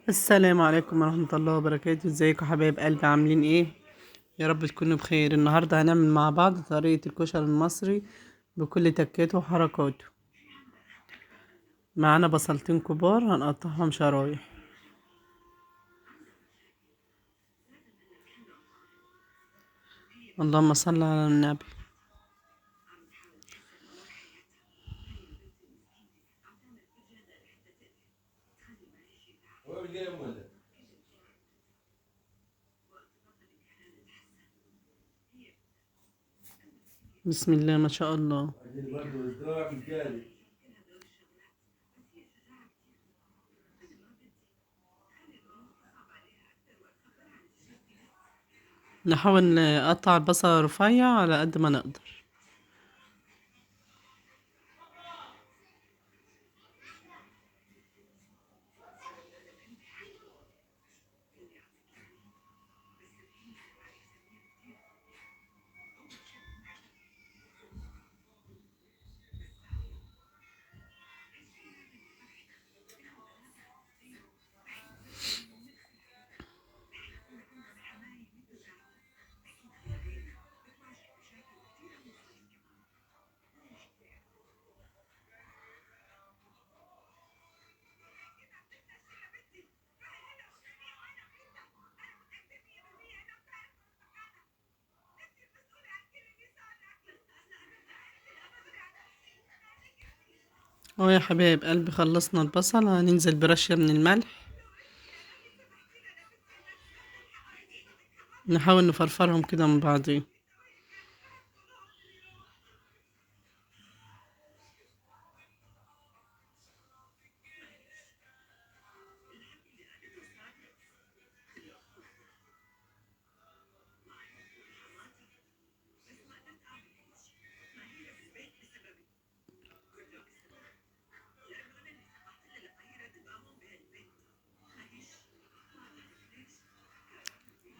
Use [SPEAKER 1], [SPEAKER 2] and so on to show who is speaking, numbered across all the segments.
[SPEAKER 1] السلام عليكم ورحمة الله وبركاته. ازيكم يا حبايب قلبي، عاملين ايه؟ يا رب تكونوا بخير. النهاردة هنعمل مع بعض طريقة الكشري المصري بكل تكاته وحركاته. معانا بصلتين كبار هنقطعهم شرايح. اللهم صل على النبي. بسم الله ما شاء الله. نحاول نقطع البصل رفيع على قد ما نقدر. اهو يا حبايب قلبي، خلصنا البصل، هننزل برشة من الملح. نحاول نفرفرهم كده من بعضين.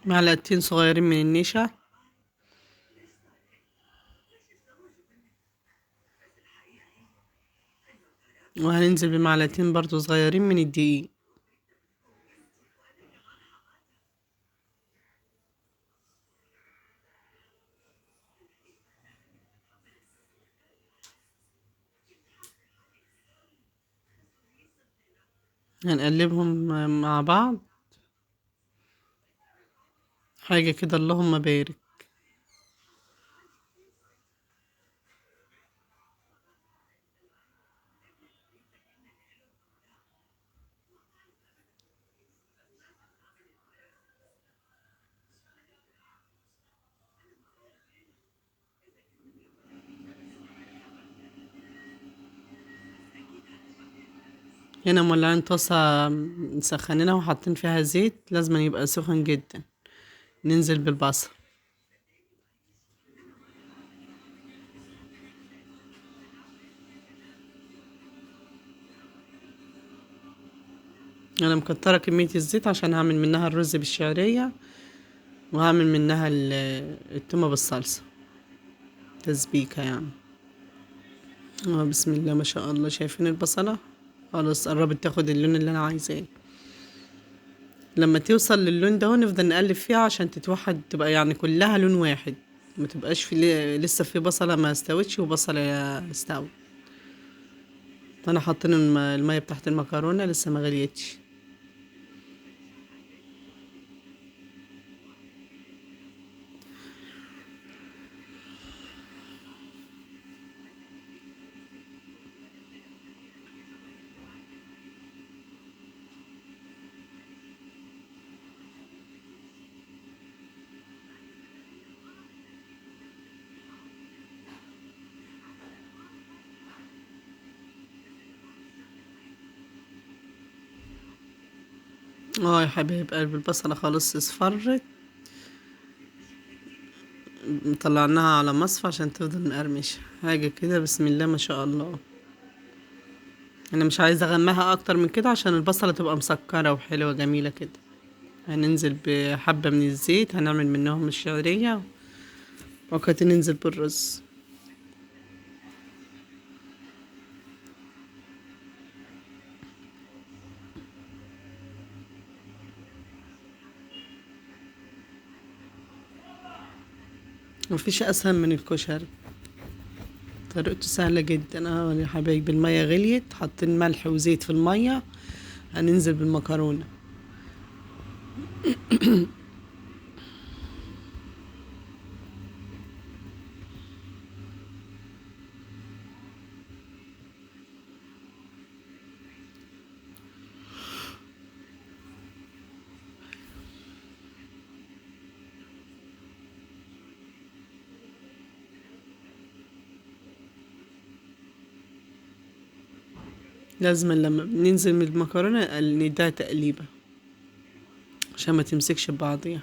[SPEAKER 1] معلقتين صغيرين من النشا، وهننزل بمعلقتين برضو صغيرين من الدقيق. هنقلبهم مع بعض حاجة كده، اللهم بارك. هنا مولعين طاسة مسخنينها وحاطين فيها زيت، لازم يبقى سخن جدا. ننزل بالبصل. انا مكترة كمية الزيت عشان هعمل منها الرز بالشعرية، وهعمل منها التومة بالصلصة، تسبيكة يعني. بسم الله ما شاء الله. شايفين البصلة؟ خلاص قربت تاخد اللون اللي انا عايزاه. لما توصل للون ده نفضل نقلب فيها عشان تتوحد، تبقى يعني كلها لون واحد، ما تبقاش في لسه في بصلة ما استوتش وبصلة استوت. انا حاطين المية بتاعت المكرونة لسه ما غليتش. اه يا حبايب قلبي، البصلة خلاص اصفرت. طلعناها على مصفى عشان تفضل مقرمشة حاجة كده. بسم الله ما شاء الله. انا مش عايزة اغمقها اكتر من كده عشان البصلة تبقى مسكرة وحلوة جميلة كده. هننزل بحبة من الزيت، هنعمل منهم الشعرية، وقت ننزل بالرز. مفيش اسهل من الكشري. طريقته سهلة جدا اهو يا حبايبي. المية غليت، حاطين ملح وزيت في المية، هننزل بالمكرونة. لازم لما بننزل من المكرونة نديها تقليبة عشان ما تمسكش ببعضيها.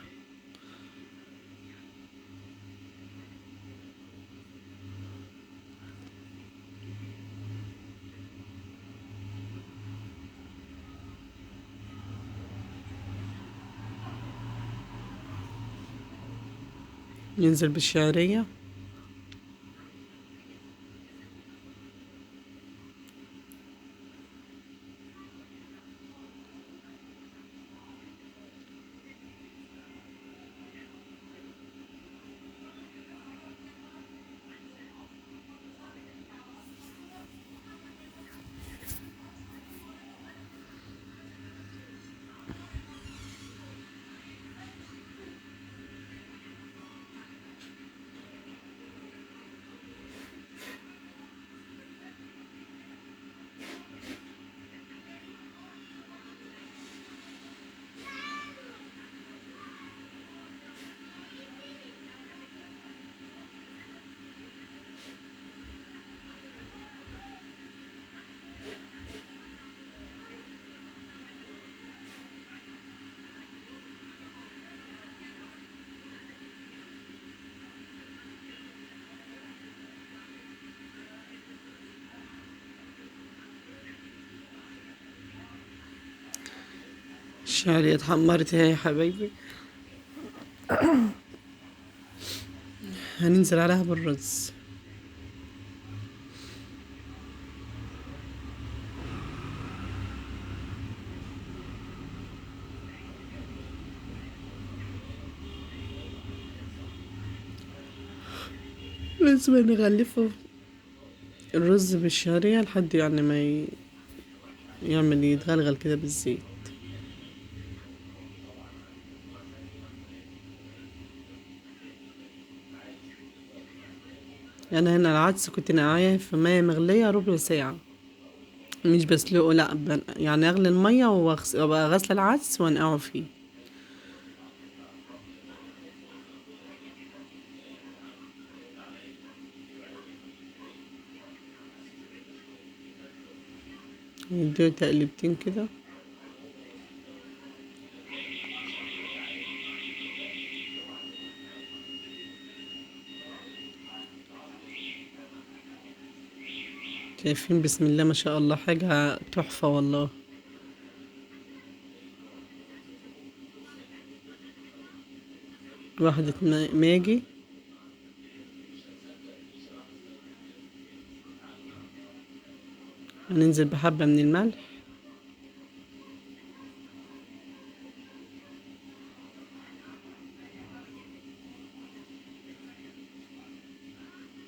[SPEAKER 1] ننزل بالشعرية. الشعرية اتحمرت اهي يا حبايبي، هننزل عليها بالرز. لازم نغلفه الرز بالشعرية لحد يعني ما يعمل يتغلغل كده بالزيت. يعني هنا العدس كنت نقعاه في مية مغلية ربع ساعة، مش بسلقه لا، يعني اغلي المية وابقى غاسلة العدس وانقعه فيه. نديله تقليبتين كده. شايفين بسم الله ما شاء الله، حاجة تحفة والله. واحدة ماجي. هننزل بحبة من الملح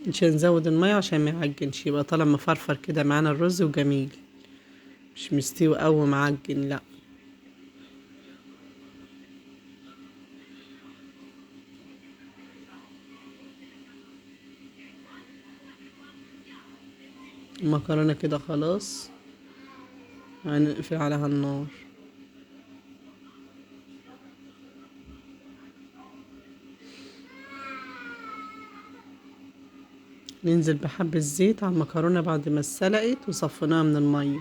[SPEAKER 1] عشان نزود المية عشان ما يعجنش، يبقى طالع مفرفر كده معانا الرز وجميل، مش مستوي أوي معجن لا. المكرونة كده خلاص، هنقفل عليها النار. ننزل بحبة زيت على المكرونة بعد ما اتسلقت وصفيناها من المية،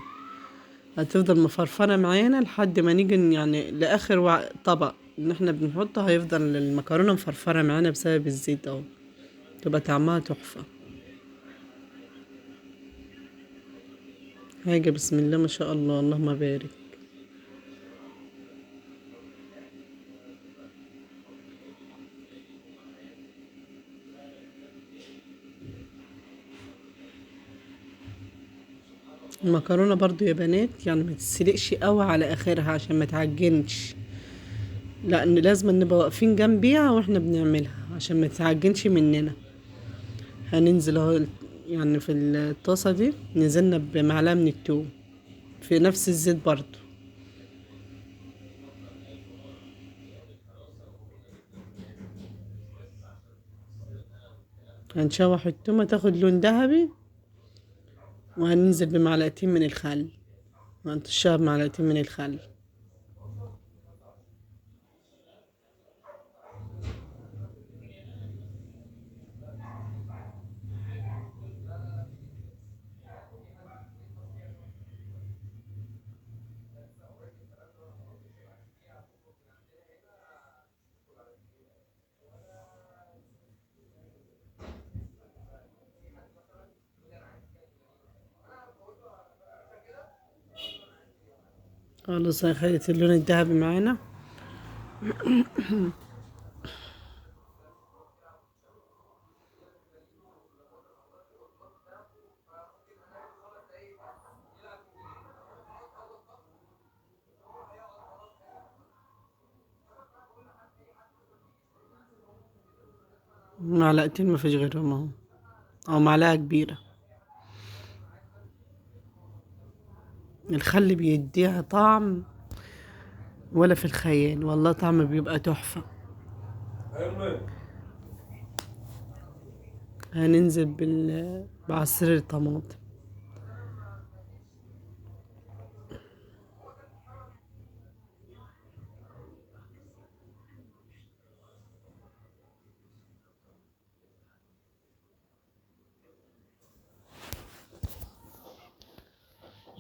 [SPEAKER 1] هتفضل مفرفرة معانا لحد ما نيجي يعني لآخر طبق ان احنا بنحطه، هيفضل المكرونة مفرفرة معانا بسبب الزيت اهو، تبقى طعمها تحفة. حاجة بسم الله ما شاء الله، اللهم بارك. المكرونة برضو يا بنات يعني ما تتسلقش قوي على اخرها عشان ما تعجنش، لأن لازم نبقى واقفين جنبيها واحنا بنعملها عشان ما تتعجنش مننا. هننزل اهو يعني في الطاسة دي نزلنا بمعلقة من التوم في نفس الزيت برضو. هنشوح التومة تاخد لون ذهبي، وهننزل بمعلقتين من الخل، وهنطشها بمعلقتين من الخل. خلاص خدت اللون الذهبي معانا. معلقتين ما فيش غيرهم اهو، او معلقة كبيرة. الخل بيديها طعم ولا في الخيال، والله طعم بيبقى تحفة. هننزل بعصير الطماطم.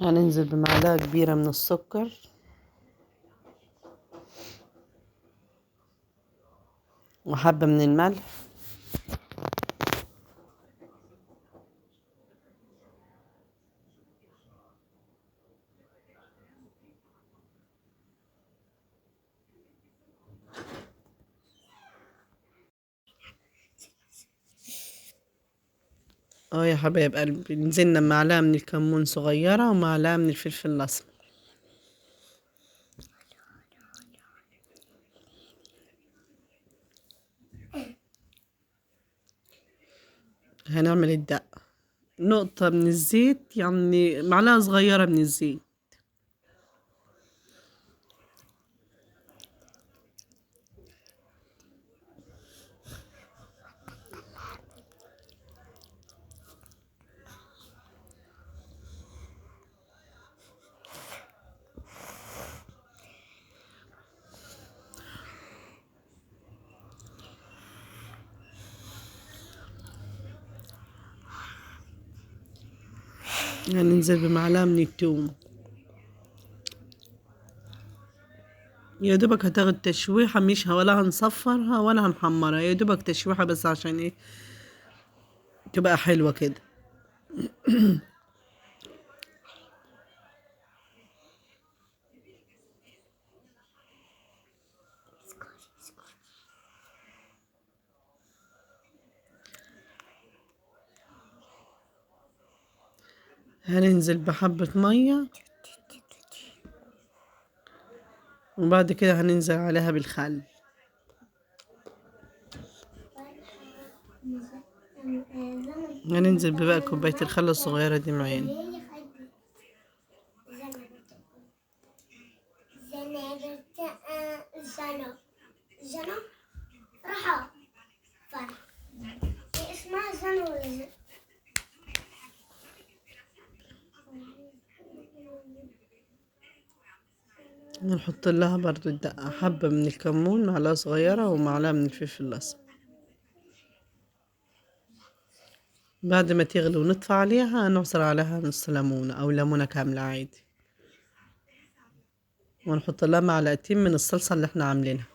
[SPEAKER 1] هننزل بمعلقة كبيرة من السكر، وحبة من الملح. اه يا حبايب قلبي، نزلنا بمعلقة من الكمون صغيرة ومعلقة من الفلفل الأسمر. هنعمل الدقة، نقطة من الزيت، يعني معلقة صغيرة من الزيت. هننزل بمعلقة من التوم، يا دوبك هتاخد تشويحة، مش ولا هنصفرها ولا هنحمرها، يا دوبك تشويحة بس عشان ايه تبقى حلوة كده. هننزل بحبة مية، وبعد كده هننزل عليها بالخل. هننزل ببقى كوباية الخل الصغيرة دي معانا. هنحط لها برضو الدقة، حبة من الكمون، معلقة صغيرة، ومعلقة من الفلفل الأسمر. بعد ما تغلي ونطفي عليها هنعصر عليها نص ليمونة أو ليمونة كاملة عادي، ونحط لها معلقتين من الصلصة اللي احنا عاملينها.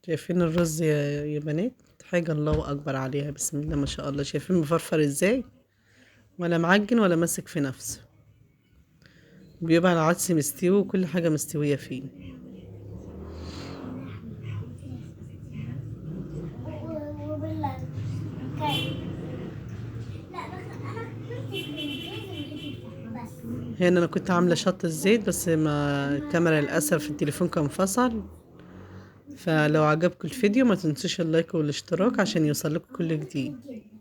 [SPEAKER 1] شايفين الرز يا بنات؟ حاجة الله أكبر عليها، بسم الله ما شاء الله. شايفين مفرفر ازاي، ولا معجن ولا ماسك في نفسه. بيبقى العدس مستوي وكل حاجة مستوية فيه. هنا انا كنت عامله شط الزيت، بس ما الكاميرا للاسف التليفون كان فصل. فلو عجبكم الفيديو ما تنسوش اللايك والاشتراك عشان يوصلكم كل جديد.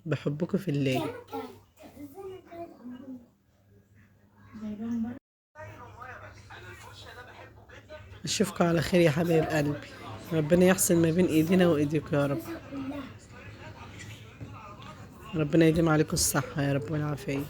[SPEAKER 1] بحبكم في الله. اشوفكم على خير يا حبايب قلبي. ربنا يحسن ما بين ايدينا وايديكم يا رب. ربنا يديم عليكم الصحة يا رب والعافية.